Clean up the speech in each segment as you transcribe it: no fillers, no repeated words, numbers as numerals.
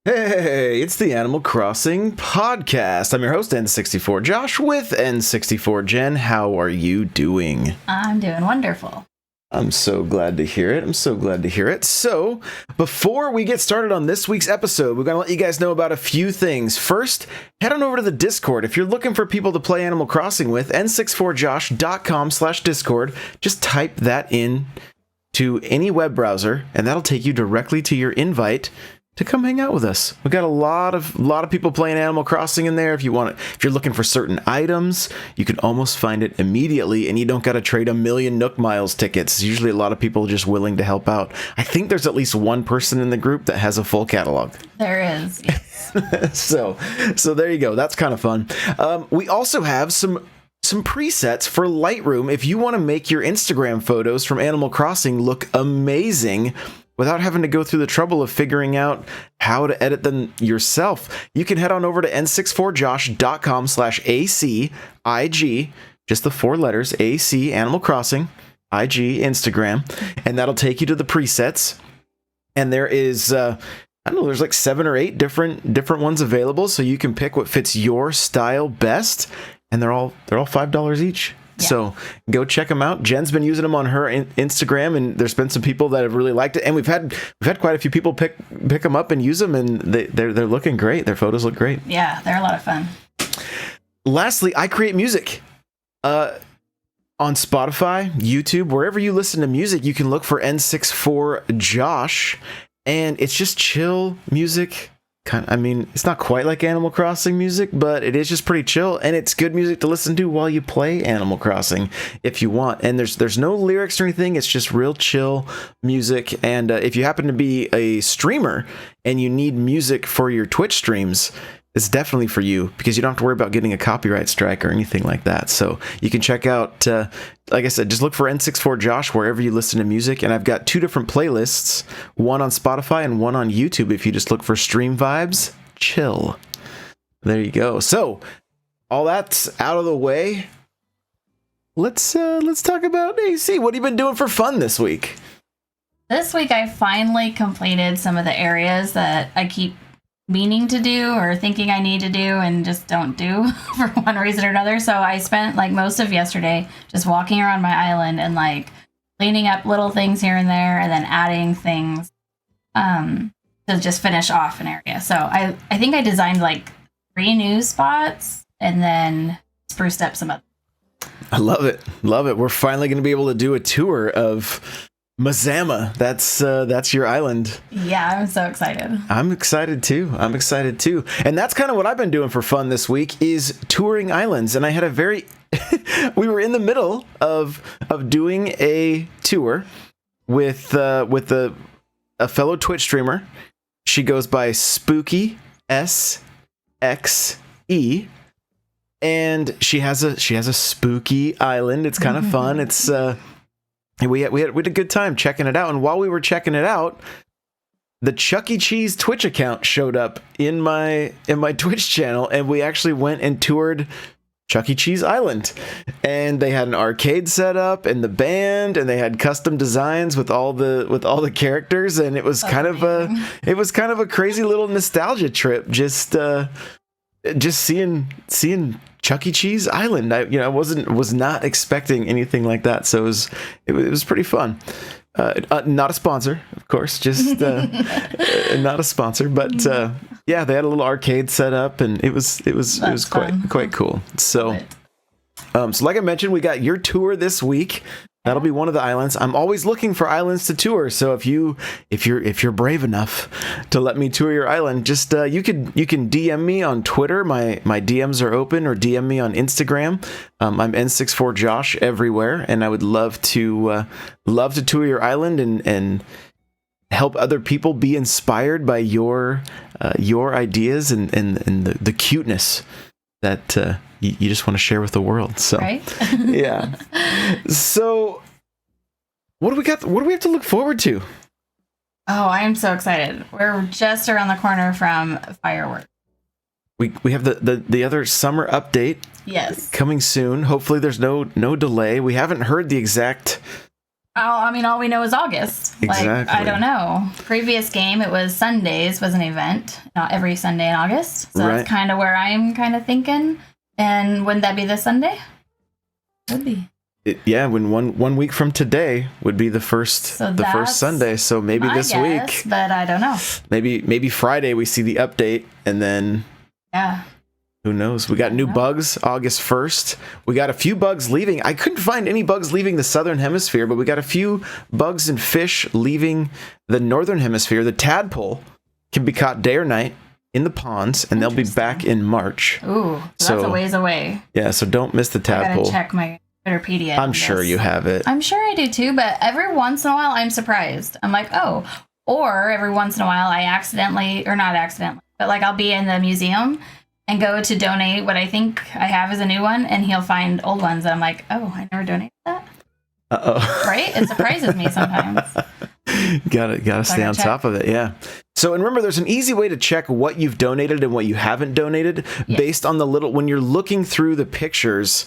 Hey, it's the Animal Crossing podcast. I'm your host, N64 Josh, with N64 Jen. How are you doing? I'm doing wonderful. I'm so glad to hear it. So, before we get started on this week's episode, we're going to let you guys know about a few things. First, head on over to the Discord. If you're looking for people to play Animal Crossing with, n64josh.com/Discord. Just type that in to any web browser, and that'll take you directly to your invite to come hang out with us. We've got a lot of people playing Animal Crossing in there. If you're looking for certain items, you can almost find it immediately, and you don't got to trade a million Nook Miles tickets. Usually a lot of people just willing to help out. I think there's at least one person in the group that has a full catalog. There is, yes. So there you go. That's kind of fun. We also have some presets for Lightroom if you want to make your Instagram photos from Animal Crossing look amazing without having to go through the trouble of figuring out how to edit them yourself. You can head on over to n64josh.com/ACIG, just the four letters, AC, Animal Crossing, IG, Instagram, and that'll take you to the presets. And there is, I don't know, there's like 7 or 8 different ones available, so you can pick what fits your style best, and they're all $5 each. Yeah. So go check them out. Jen's been using them on her Instagram, and there's been some people that have really liked it. And we've had quite a few people pick them up and use them, and they're looking great. Their photos look great. Yeah, they're a lot of fun. Lastly, I create music on Spotify, YouTube, wherever you listen to music. You can look for N64 Josh, and it's just chill music. It's not quite like Animal Crossing music, but it is just pretty chill, and it's good music to listen to while you play Animal Crossing if you want. And there's no lyrics or anything. It's just real chill music. And if you happen to be a streamer and you need music for your Twitch streams, it's definitely for you, because you don't have to worry about getting a copyright strike or anything like that. So you can check out, like I said, just look for N64 Josh wherever you listen to music. And I've got 2 different playlists, one on Spotify and one on YouTube. If you just look for Stream Vibes, chill. There you go. So all that's out of the way. Let's talk about AC. What have you been doing for fun this week? This week I finally completed some of the areas that I keep meaning to do or thinking I need to do and just don't do for one reason or another. So I spent like most of yesterday just walking around my island and like cleaning up little things here and there, and then adding things to just finish off an area. So I think I designed like 3 new spots and then spruced up some others. I love it. We're finally going to be able to do a tour of Mazama. That's your island. Yeah, I'm so excited. I'm excited too. And that's kind of what I've been doing for fun this week, is touring islands. And I had we were in the middle of doing a tour with a fellow Twitch streamer. She goes by Spooky SXE, and she has a spooky island. It's kind of fun. It's we had a good time checking it out. And while we were checking it out, the Chuck E. Cheese Twitch account showed up in my Twitch channel, and we actually went and toured Chuck E. Cheese Island. And they had an arcade set up, and the band, and they had custom designs with all the characters, and it was kind of a crazy little nostalgia trip. Just seeing Chuck E. Cheese Island. I was not expecting anything like that, so it was pretty fun. Not a sponsor, of course, just not a sponsor, but yeah, they had a little arcade set up, and it was quite cool. So like I mentioned, we got your tour this week. That'll be one of the islands. I'm always looking for islands to tour. So if you're brave enough to let me tour your island, just you can DM me on Twitter. My DMs are open, or DM me on Instagram. I'm N64Josh everywhere, and I would love to tour your island and help other people be inspired by your ideas and the cuteness that you just want to share with the world. So right? Yeah. So what do we got? What do we have to look forward to? Oh, I am so excited. We're just around the corner from fireworks. We have the other summer update. Yes. Coming soon. Hopefully there's no delay. We haven't heard the exact All we know is August. Exactly. Like, I don't know. Previous game, it was Sundays was an event, not every Sunday in August. So that's kind of where I'm kind of thinking. And wouldn't that be this Sunday? Would be. When one week from today would be the first Sunday. So maybe this week. But I don't know. Maybe Friday we see the update, and then who knows? We got new bugs August 1st. We got a few bugs leaving. I couldn't find any bugs leaving the Southern Hemisphere, but we got a few bugs and fish leaving the Northern Hemisphere. The tadpole can be caught day or night in the ponds, and they'll be back in March. Ooh, so that's a ways away. Yeah, so don't miss the tadpole. I gotta check my Twitterpedia. I'm sure you have it. I'm sure I do too, but every once in a while I'm surprised. I'm like, oh. Or every once in a while I accidentally, or not accidentally, but like I'll be in the museum and go to donate what I think I have as a new one, and he'll find old ones. And I'm like, oh, I never donated that. Uh-oh. Right? It surprises me sometimes. Gotta stay on top of it, yeah. So, and remember, there's an easy way to check what you've donated and what you haven't donated based on when you're looking through the pictures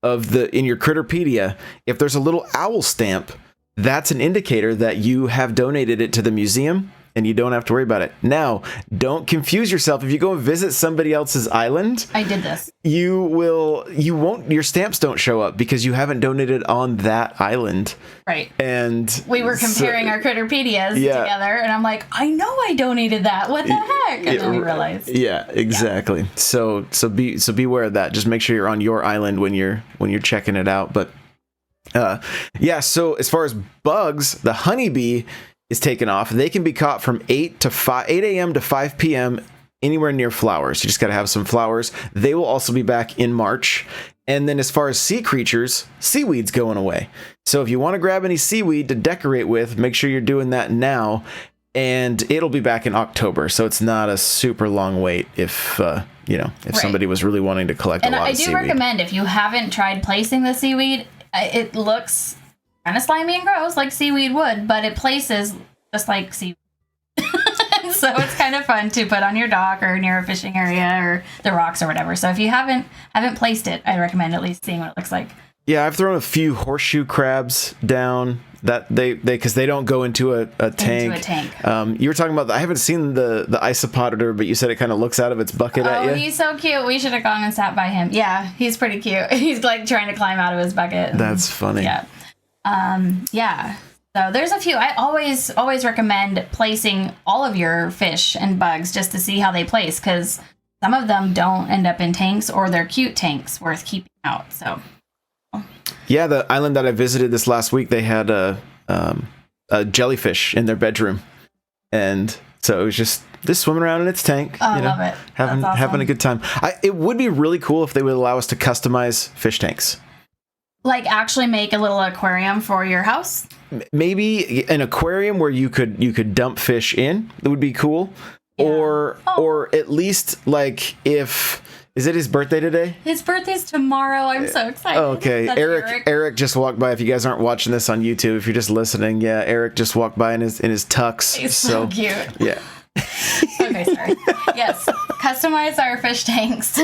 in your Critterpedia. If there's a little owl stamp, that's an indicator that you have donated it to the museum, and you don't have to worry about it. Now, don't confuse yourself. If you go and visit somebody else's island, I did this. Your stamps don't show up because you haven't donated on that island. Right. And we were comparing our Critterpedias together, and I'm like, I know I donated that. What the heck? And then we realized. Yeah, exactly. Yeah. So beware of that. Just make sure you're on your island when you're checking it out. But so as far as bugs, the honeybee is taken off. They can be caught from 8 a.m. to 5 p.m. anywhere near flowers. You just got to have some flowers. They will also be back in March. And then as far as sea creatures, seaweed's going away. So if you want to grab any seaweed to decorate with, make sure you're doing that now. And it'll be back in October. So it's not a super long wait if somebody was really wanting to collect a lot of seaweed. And I do recommend, if you haven't tried placing the seaweed, it looks kind of slimy and gross like seaweed would, but it places just like seaweed. So it's kind of fun to put on your dock or near a fishing area or the rocks or whatever. So if you haven't placed it, I recommend at least seeing what it looks like. Yeah, I've thrown a few horseshoe crabs down that because they don't go into a tank. Into a tank. You were talking about I haven't seen the isopoditor, but you said it kind of looks out of its bucket at you. Oh, he's so cute. We should have gone and sat by him. Yeah, he's pretty cute. He's like trying to climb out of his bucket. That's funny. Yeah. So there's a few. I always recommend placing all of your fish and bugs just to see how they place, because some of them don't end up in tanks, or they're cute tanks worth keeping out. So yeah, the island that I visited this last week, they had a jellyfish in their bedroom, and so it was just swimming around in its tank. Oh, I love it. Having a good time. It would be really cool if they would allow us to customize fish tanks. Like actually make a little aquarium for your house? Maybe an aquarium where you could dump fish in. That would be cool. Yeah. Or at least like is it his birthday today? His birthday's tomorrow. I'm so excited. Okay. Eric just walked by. If you guys aren't watching this on YouTube, if you're just listening, Eric just walked by in his tux. He's so cute. Yeah. Okay, sorry. Yes. Customize our fish tanks.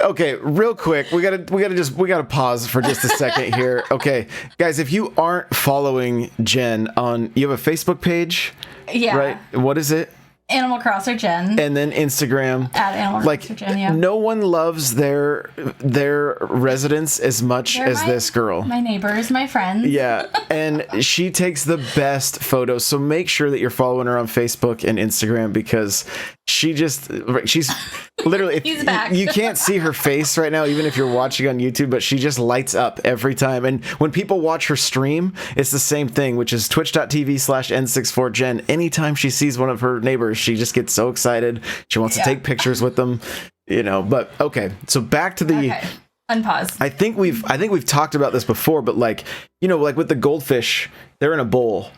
Okay, real quick, we gotta pause for just a second here. Okay, guys, if you aren't following Jen you have a Facebook page, right? What is it? Animal Crosser Jen. And then Instagram. At Animal Crosser Jen, yeah. No one loves their residents as much as this girl. My neighbors, my friends. Yeah, and she takes the best photos. So make sure that you're following her on Facebook and Instagram, because she's literally, He's back. You can't see her face right now, even if you're watching on YouTube, but she just lights up every time. And when people watch her stream, it's the same thing, which is twitch.tv/N64Jen. Anytime she sees one of her neighbors, she just gets so excited. She wants to take pictures with them, but okay. So back to the unpause. I think we've talked about this before, but like with the goldfish, they're in a bowl,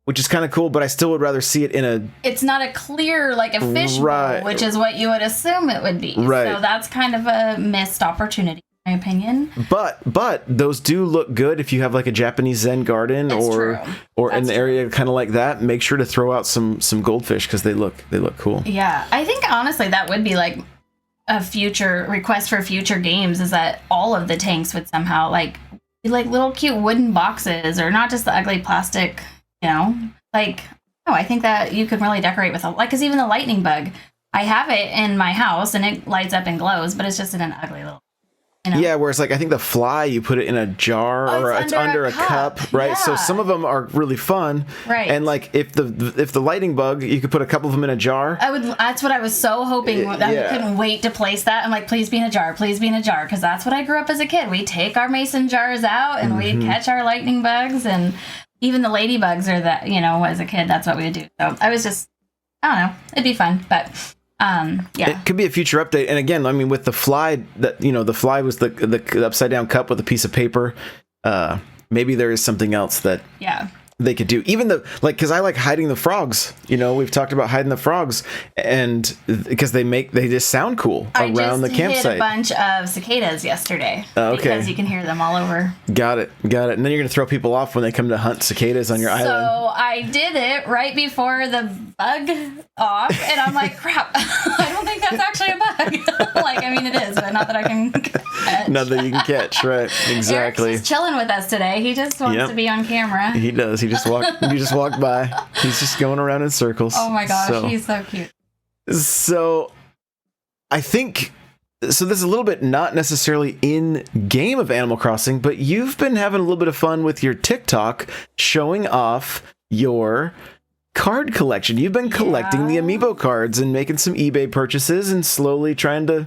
which is kind of cool, but I still would rather see it in a... It's not a clear, like a fish bowl, which is what you would assume it would be. Right. So that's kind of a missed opportunity, in my opinion. But those do look good if you have like a Japanese Zen garden or in the area kind of like that. Make sure to throw out some goldfish, because they look cool. Yeah, I think honestly that would be like a future request for future games, is that all of the tanks would somehow like like little cute wooden boxes, or not just the ugly plastic, like, oh, I think that you could really decorate with because even the lightning bug, I have it in my house and it lights up and glows, but it's just in an ugly little. Yeah, whereas like I think the fly, you put it in a jar or it's under a cup, right? Yeah. So some of them are really fun, right? And like if the lightning bug, you could put a couple of them in a jar. That's what I was so hoping. I couldn't wait to place that. I'm like, please be in a jar, because that's what I grew up as a kid. We take our mason jars out and we catch our lightning bugs, and even the ladybugs are that. As a kid, that's what we would do. So I was just, I don't know, it'd be fun, but. Yeah, it could be a future update. And again, I mean, with the fly, the fly was the upside down cup with a piece of paper. Maybe there is something else that they could do. Even because I like hiding the frogs. We've talked about hiding the frogs, and because they just sound cool around the campsite. I hit a bunch of cicadas yesterday. Okay. Because you can hear them all over. Got it. And then you're gonna throw people off when they come to hunt cicadas on your island. So I did it right before the bug off, and I'm like, crap, I don't think that's actually a bug. It is, but not that I can catch. Not that you can catch, right? Exactly. Eric's just chilling with us today. He just wants to be on camera. He does. He just walked by. He's just going around in circles. Oh my gosh, he's so cute. So I think this is a little bit not necessarily in game of Animal Crossing, but you've been having a little bit of fun with your TikTok showing off your card collection. You've been collecting the amiibo cards and making some eBay purchases and slowly trying to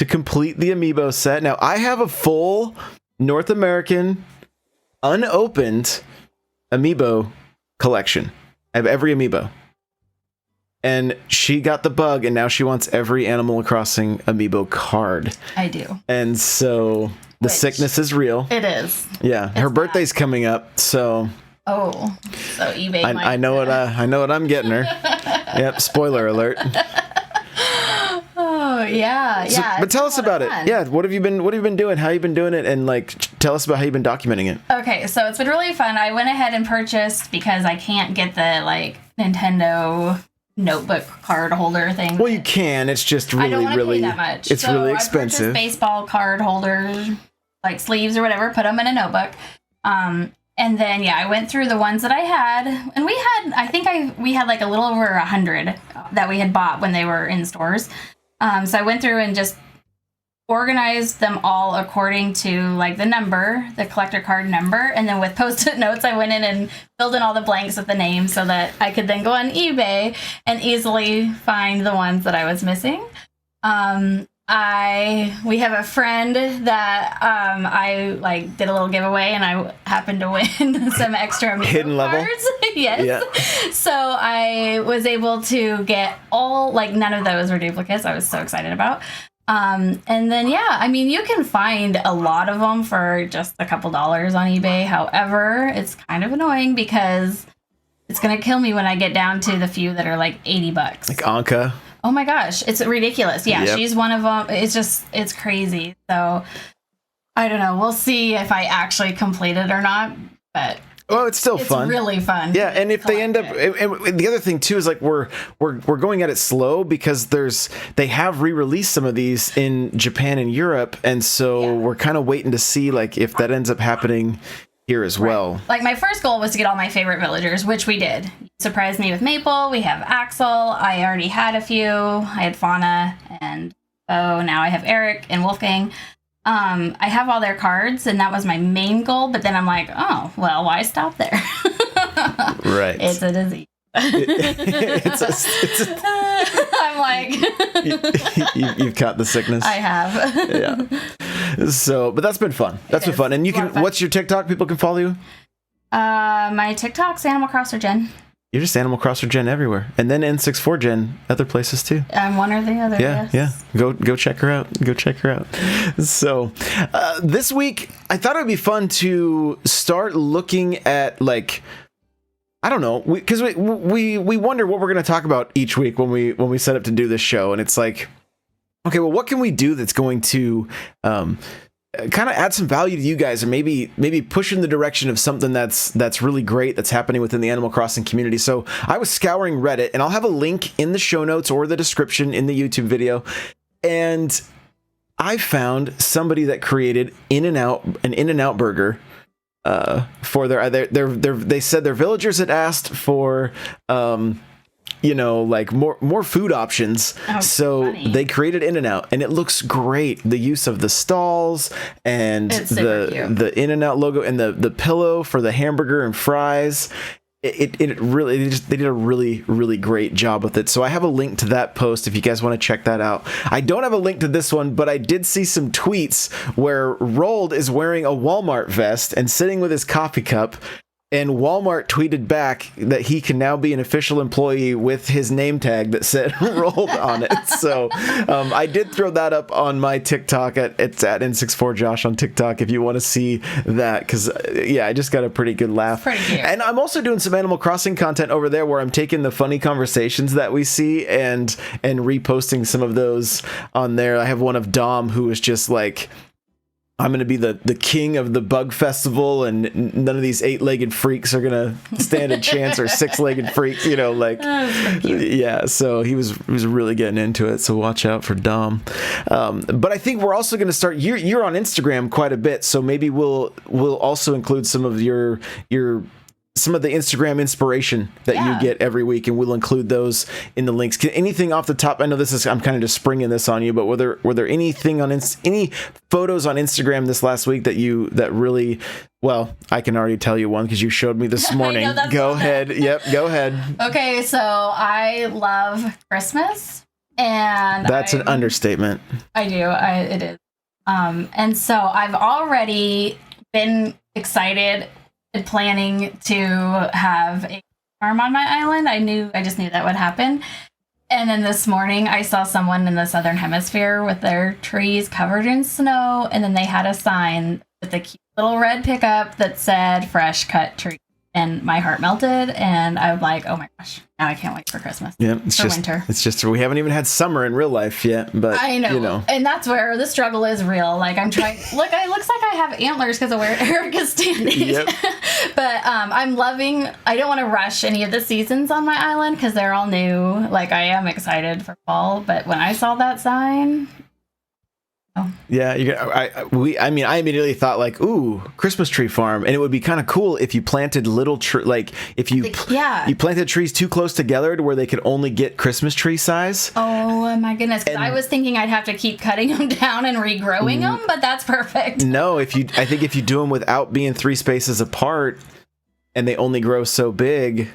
complete the amiibo set. Now, I have a full North American unopened amiibo collection. I have every amiibo. And she got the bug, and now she wants every Animal Crossing amiibo card. I do. And so the sickness is real. It is. Yeah. Her birthday's coming up, so... Oh, so eBay. I know what I'm getting her. Yep. Spoiler alert. Oh yeah. But tell us about it. Yeah. What have you been doing? How you been doing it? And tell us about how you've been documenting it. Okay, so it's been really fun. I went ahead and purchased, because I can't get the Nintendo notebook card holder thing. Well, you can. It's just really, I don't really pay that much. It's really expensive. I purchased baseball card holders, sleeves or whatever. Put them in a notebook. And then, I went through the ones that I had, and we had a little over 100 that we had bought when they were in stores. So I went through and just organized them all according to the number, the collector card number. And then with Post-it notes, I went in and filled in all the blanks with the name so that I could then go on eBay and easily find the ones that I was missing. We have a friend that I did a little giveaway, and I happened to win some extra hidden level cards. Yes. Yeah. So I was able to get all none of those were duplicates. I was so excited about. And then you can find a lot of them for just a couple dollars on eBay. However, it's kind of annoying because it's gonna kill me when I get down to the few that are $80. Like Anka. Oh my gosh, it's ridiculous. Yeah, Yep. She's one of them. It's crazy. So I don't know. We'll see if I actually complete it or not. But it's still fun. It's really fun. Yeah, and if they end up, and the other thing too is we're going at it slow because they have re-released some of these in Japan and Europe, and so we're kind of waiting to see if that ends up happening here as well. My first goal was to get all my favorite villagers, which we did. You surprised me with Maple. We have Axel. I already had a few. I had Fauna and Bo. Now I have Eric and Wolfgang. I have all their cards, and that was my main goal. But then I'm like, oh, well, why stop there? Right. It's a disease. I'm like, you've caught the sickness. I have. Yeah. So, but that's been fun. That's been fun. And you can. What's your TikTok? People can follow you. My TikTok's Animal Crosser Gen. You're just Animal Crosser Gen everywhere, and then N64 Gen other places too. I'm one or the other. Yeah, yes. Yeah. Go check her out. Go check her out. So, this week I thought it would be fun to start looking at I don't know, because we wonder what we're going to talk about each week when we set up to do this show, and it's okay, well, what can we do that's going to kind of add some value to you guys, or maybe push in the direction of something that's really great that's happening within the Animal Crossing community. So I was scouring Reddit, and I'll have a link in the show notes or the description in the YouTube video, and I found somebody that created an In-N-Out burger for they said their villagers had asked for like more food options. Oh, so funny. they created In-N-Out, and it looks great. The use of the stalls and the In-N-Out logo and the pillow for the hamburger and fries. It really, they did a really, really great job with it. So I have a link to that post if you guys want to check that out. I don't have a link to this one, but I did see some tweets where Rold is wearing a Walmart vest and sitting with his coffee cup. And Walmart tweeted back that he can now be an official employee with his name tag that said Rold on it. So I did throw that up on my TikTok. It's at N64Josh on TikTok if you want to see that. Because, I just got a pretty good laugh. Pretty cute. And I'm also doing some Animal Crossing content over there where I'm taking the funny conversations that we see and reposting some of those on there. I have one of Dom who is just like, I'm going to be the king of the bug festival, and none of these 8-legged freaks are going to stand a chance, or 6-legged freaks, yeah. So he was really getting into it. So watch out for Dom. But I think we're also going to start. You're on Instagram quite a bit, so maybe we'll also include some of some of the Instagram inspiration that you get every week, and we'll include those in the links. Anything off the top? I know I'm kind of just springing this on you, but were there anything on any photos on Instagram this last week that really? Well, I can already tell you one because you showed me this morning. Go ahead. Yep, go ahead. Okay, so I love Christmas, and that's an understatement. I do. It is. And so I've already been excited and planning to have a farm on my island. I just knew that would happen. And then this morning I saw someone in the Southern Hemisphere with their trees covered in snow, and then they had a sign with a cute little red pickup that said fresh cut tree. And my heart melted, and I was like, oh my gosh, now I can't wait for Christmas. Yeah, winter. It's just, we haven't even had summer in real life yet, but I know. And that's where the struggle is real. Like, I'm trying, look, it looks like I have antlers because of where Eric is standing. Yep. But I'm loving, I don't want to rush any of the seasons on my island because they're all new. Like, I am excited for fall, but when I saw that sign, yeah, I immediately thought like, ooh, Christmas tree farm, and it would be kind of cool if you planted little if you planted trees too close together to where they could only get Christmas tree size. Oh my goodness! Because I was thinking I'd have to keep cutting them down and regrowing them, but that's perfect. No, I think if you do them without being 3 spaces apart, and they only grow so big,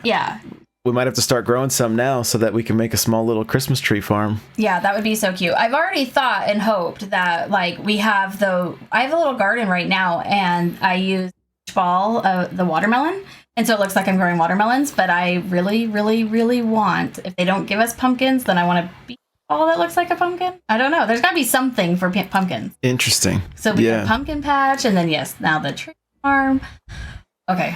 we might have to start growing some now so that we can make a small little Christmas tree farm. Yeah, that would be so cute. I've already thought and hoped that, like, I have a little garden right now, and I use ball the watermelon, and so it looks like I'm growing watermelons, but I really, really, really want, if they don't give us pumpkins, then I want to be all that looks like a pumpkin. I don't know. There's got to be something for pumpkins. Interesting. So we have pumpkin patch, and then, now the tree farm. Okay,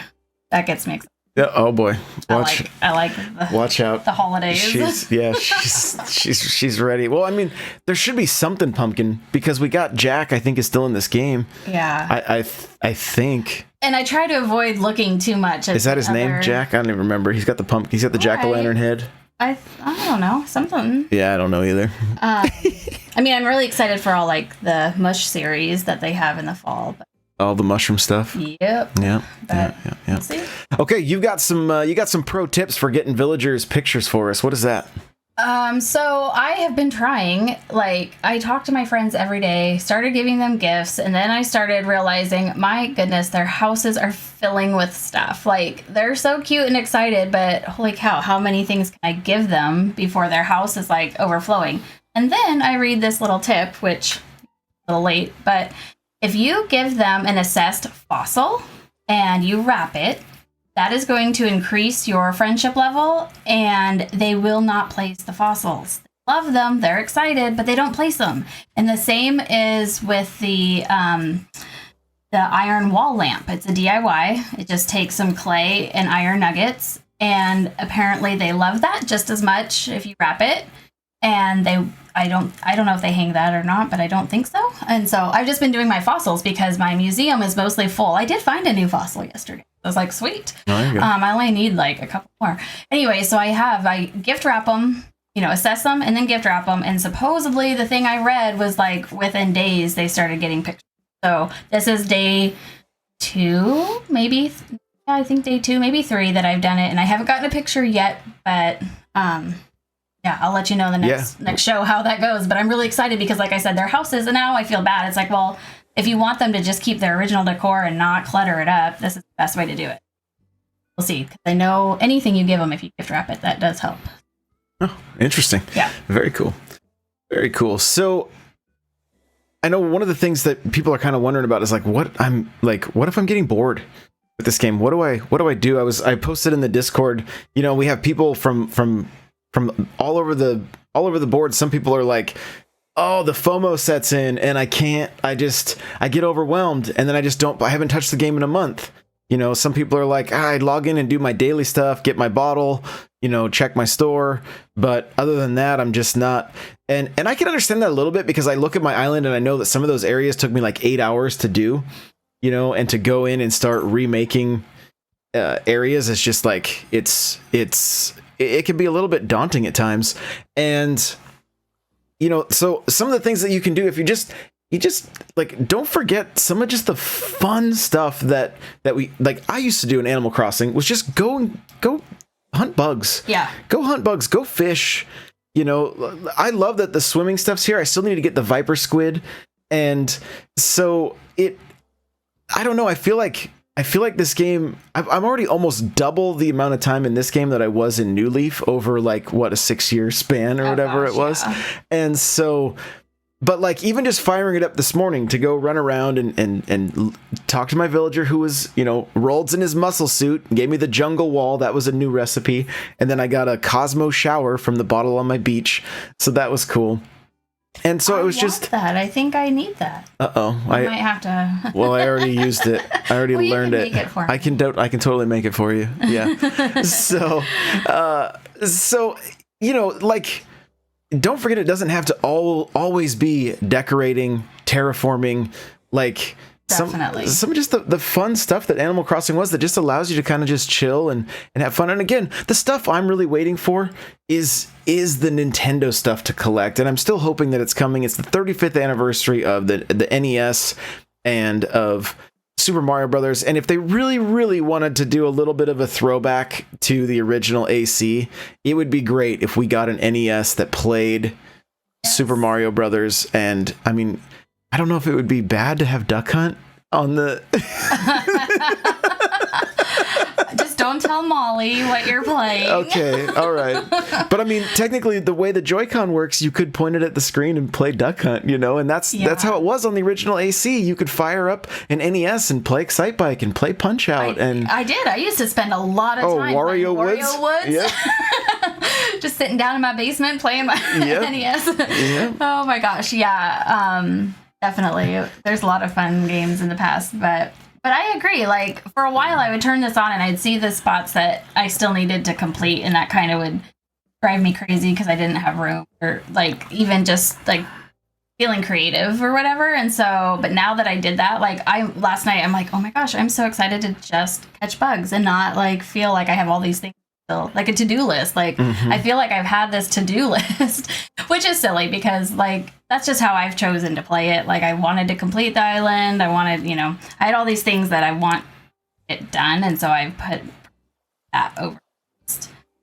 that gets me excited. Yeah, oh boy. Watch out. The holidays. She's ready. Well, I mean, there should be something pumpkin because we got Jack, I think, is still in this game. Yeah. I think. And I try to avoid looking too much at Is that his name, Jack? I don't even remember. He's got the pumpkin. He's got the jack-o'-lantern head. I don't know. Something. Yeah, I don't know either. I mean, I'm really excited for all like the mush series that they have in the fall, but all the mushroom stuff. Yep. Yeah. We'll see. Okay, you got some pro tips for getting villagers pictures for us. What is that? So I have been trying, like, I talk to my friends every day, started giving them gifts, and then I started realizing, my goodness, their houses are filling with stuff. Like, they're so cute and excited, but holy cow, how many things can I give them before their house is like overflowing? And then I read this little tip, which is a little late, but if you give them an assessed fossil and you wrap it, that is going to increase your friendship level, and they will not place the fossils. They love them, they're excited, but they don't place them. And the same is with the iron wall lamp. It's a DIY. It just takes some clay and iron nuggets, and apparently they love that just as much if you wrap it. And I don't know if they hang that or not, but I don't think so. And so I've just been doing my fossils because my museum is mostly full. I did find a new fossil yesterday. I was like, sweet. Oh, I only need like a couple more. Anyway, so I gift wrap them assess them and then gift wrap them. And supposedly the thing I read was like within days they started getting pictures. So this is day 2, maybe. Yeah, I think day 2, maybe 3 that I've done it, and I haven't gotten a picture yet. But yeah, I'll let you know the next show how that goes. But I'm really excited because, like I said, their houses, and now I feel bad. It's like, well, if you want them to just keep their original decor and not clutter it up, this is the best way to do it. We'll see. 'Cause I know anything you give them, if you gift wrap it, that does help. Oh, interesting. Yeah. Very cool. Very cool. So I know one of the things that people are kind of wondering about is like, what if I'm getting bored with this game? What do I do? I posted in the Discord, we have people from all over the board. Some people are like, oh, the FOMO sets in and I get overwhelmed and then I haven't touched the game in a month. Some people are like, I log in and do my daily stuff, get my bottle, check my store. But other than that, I'm just not. And I can understand that a little bit because I look at my island and I know that some of those areas took me like 8 hours to do, and to go in and start remaking areas is just like, it can be a little bit daunting at times. And, so some of the things that you can do if you just like, don't forget some of just the fun stuff that we like. I used to do in Animal Crossing was just go hunt bugs. Yeah. Go hunt bugs, go fish. I love that the swimming stuff's here. I still need to get the Viper Squid. And so I don't know. I feel like this game, I'm already almost double the amount of time in this game that I was in New Leaf over like a 6-year span or whatever it was. Yeah. And so, but like even just firing it up this morning to go run around and talk to my villager who was, rolled in his muscle suit, gave me the jungle wall. That was a new recipe. And then I got a Cosmo shower from the bottle on my beach. So that was cool. And so it was just that. I think I need that. Uh-oh. I might have to. Well, I already used it. I already learned it. Make it for me. I can totally make it for you. Yeah. So, like, don't forget it doesn't have to always be decorating, terraforming, like definitely some of just the fun stuff that Animal Crossing was that just allows you to kind of just chill and have fun. And again, the stuff I'm really waiting for is the Nintendo stuff to collect. And I'm still hoping that it's coming. It's the 35th anniversary of the NES and of Super Mario Brothers. And if they really, really wanted to do a little bit of a throwback to the original AC, it would be great if we got an NES that played Super Mario Brothers. And I mean, I don't know if it would be bad to have Duck Hunt on the... Just don't tell Molly what you're playing. Okay, all right. But I mean, technically, the way the Joy-Con works, you could point it at the screen and play Duck Hunt, and that's how it was on the original AC. You could fire up an NES and play Excitebike and play Punch-Out. I did. I used to spend a lot of time playing Wario Woods. Yep. Just sitting down in my basement playing my NES. Yep. Oh my gosh, yeah. Definitely. There's a lot of fun games in the past, but I agree. Like, for a while, I would turn this on and I'd see the spots that I still needed to complete, and that kind of would drive me crazy because I didn't have room or, like, even just, like, feeling creative or whatever. And so, but now that I did that, like, last night, I'm like, oh my gosh, I'm so excited to just catch bugs and not, like, feel like I have all these things. Like a to-do list. Like, I feel like I've had this to-do list, which is silly because, like, that's just how I've chosen to play it. Like, I wanted to complete the island. I wanted, I had all these things that I want it done. And so I put that over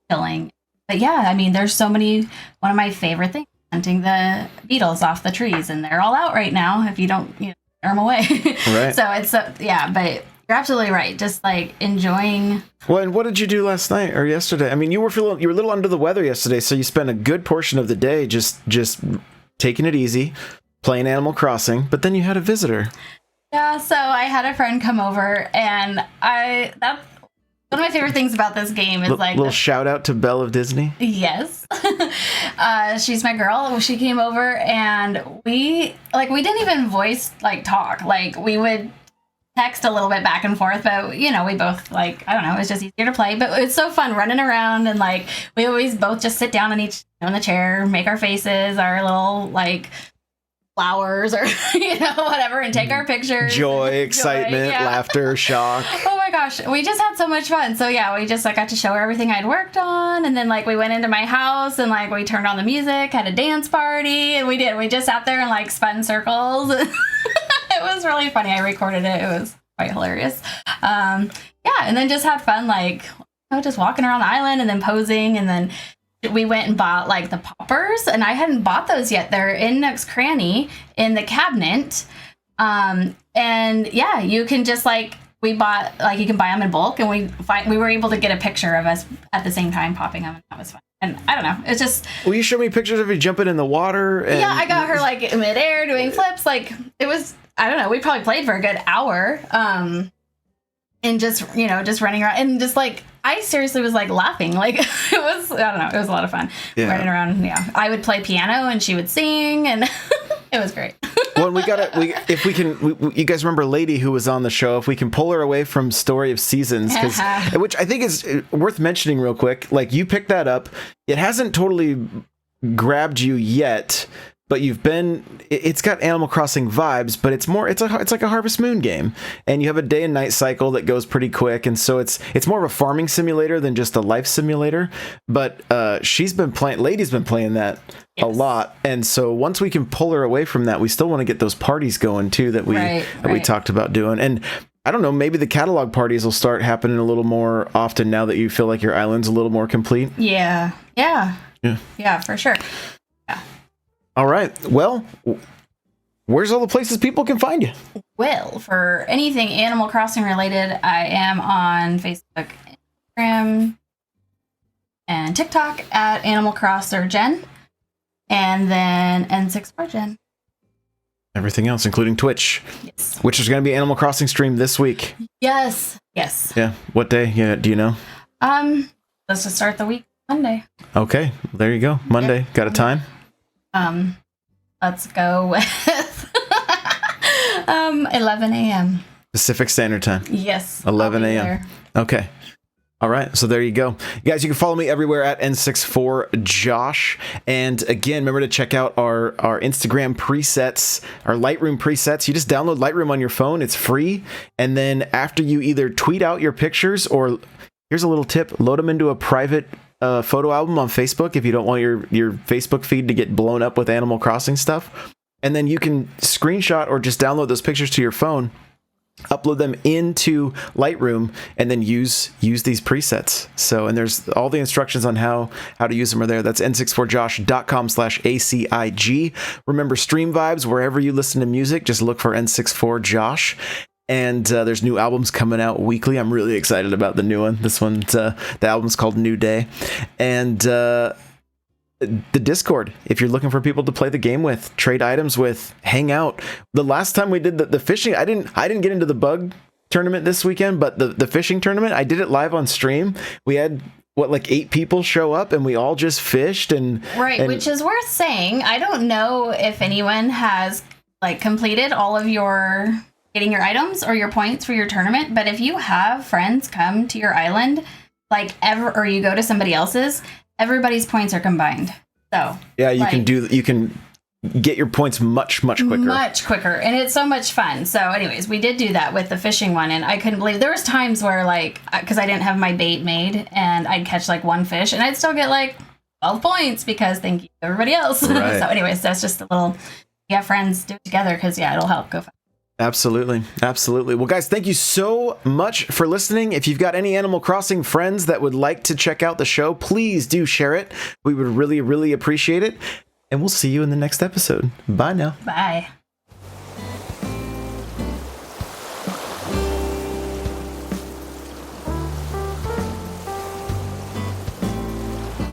killing. But yeah, I mean, there's so many, one of my favorite things, hunting the beetles off the trees, and they're all out right now if you don't, tear them away. Right. So it's, yeah, but you're absolutely right. Just like enjoying. Well, and what did you do last night or yesterday? I mean, you were a little under the weather yesterday, so you spent a good portion of the day just taking it easy, playing Animal Crossing, but then you had a visitor. Yeah, so I had a friend come over, and that's one of my favorite things about this game is like little shout out to Belle of Disney. Yes. She's my girl. She came over, and we didn't even voice talk. Like, we would text a little bit back and forth, but we both I don't know, it's just easier to play. But it's so fun running around, and we always both just sit down in the chair, make our faces, our little flowers or whatever, and take our pictures. Joy, excitement, laughter, shock. Oh my gosh, we just had so much fun. So yeah, I got to show her everything I'd worked on, and then like we went into my house and like we turned on the music, had a dance party, and we just sat there and like spun circles. It was really funny. I recorded it. It was quite hilarious. Yeah, and then just had fun, like just walking around the island and then posing, and then we went and bought like the poppers, and I hadn't bought those yet. They're in Nook's Cranny in the cabinet. And yeah, you can just like, we bought, like, you can buy them in bulk, and we were able to get a picture of us at the same time popping them, and that was fun. And I don't know, it's just... Will you show me pictures of you jumping in the water? And... Yeah, I got her like midair doing flips. Like, it was, I don't know, we probably played for a good hour. And just, just running around and just like, I seriously was like laughing. Like, it was, I don't know, it was a lot of fun. Yeah. Running around. Yeah. I would play piano and she would sing, and it was great. Well, if we can, you guys remember Lady who was on the show, if we can pull her away from Story of Seasons, which I think is worth mentioning real quick. Like, you picked that up. It hasn't totally grabbed you yet, but it's got Animal Crossing vibes, but it's like a Harvest Moon game, and you have a day and night cycle that goes pretty quick, and so it's more of a farming simulator than just a life simulator. But Lady's been playing that a lot, and so once we can pull her away from that, we still want to get those parties going too that we talked about doing. And I don't know, maybe the catalog parties will start happening a little more often now that you feel like your island's a little more complete. Yeah, for sure. Yeah. All right. Well, where's all the places people can find you? Well, for anything Animal Crossing related, I am on Facebook, Instagram, and TickTock at Animal Crosser Jen, and then N64 Jen. Everything else, including Twitch. Yes. Which is going to be Animal Crossing stream this week. Yes. Yeah. What day? Yeah. Do you know? Let's just start the week Monday. Okay. There you go. Monday. Yep. Got a time? Let's go with 11 a.m. Pacific Standard Time. Yes. 11 a.m. Okay. All right. So there you go. Guys, you can follow me everywhere at N64Josh. And again, remember to check out our Instagram presets, our Lightroom presets. You just download Lightroom on your phone. It's free. And then after you either tweet out your pictures, or here's a little tip, load them into a private photo album on Facebook if you don't want your Facebook feed to get blown up with Animal Crossing stuff. And then you can screenshot or just download those pictures to your phone, upload them into Lightroom, and then use these presets. So, and there's all the instructions on how to use them are there. That's n64josh.com/ACIG. Remember, Stream Vibes, wherever you listen to music, just look for N64Josh. And there's new albums coming out weekly. I'm really excited about the new one. This one, the album's called New Day. And the Discord, if you're looking for people to play the game with, trade items with, hang out. The last time we did the fishing, I didn't get into the bug tournament this weekend, but the fishing tournament, I did it live on stream. We had, 8 people show up, and we all just fished. Which is worth saying. I don't know if anyone has completed all of getting your items or your points for your tournament, but if you have friends come to your island, or you go to somebody else's, everybody's points are combined. So yeah, you can get your points much quicker, and it's so much fun. So anyways, we did do that with the fishing one, and I couldn't believe there was times where because I didn't have my bait made, and I'd catch one fish and I'd still get 12 points because thank you everybody else. Right. So anyways, that's just a little, friends do it together, because it'll help go fast. Absolutely. Well, guys, thank you so much for listening. If you've got any Animal Crossing friends that would like to check out the show, please do share it. We would really, really appreciate it. And we'll see you in the next episode. Bye now. Bye.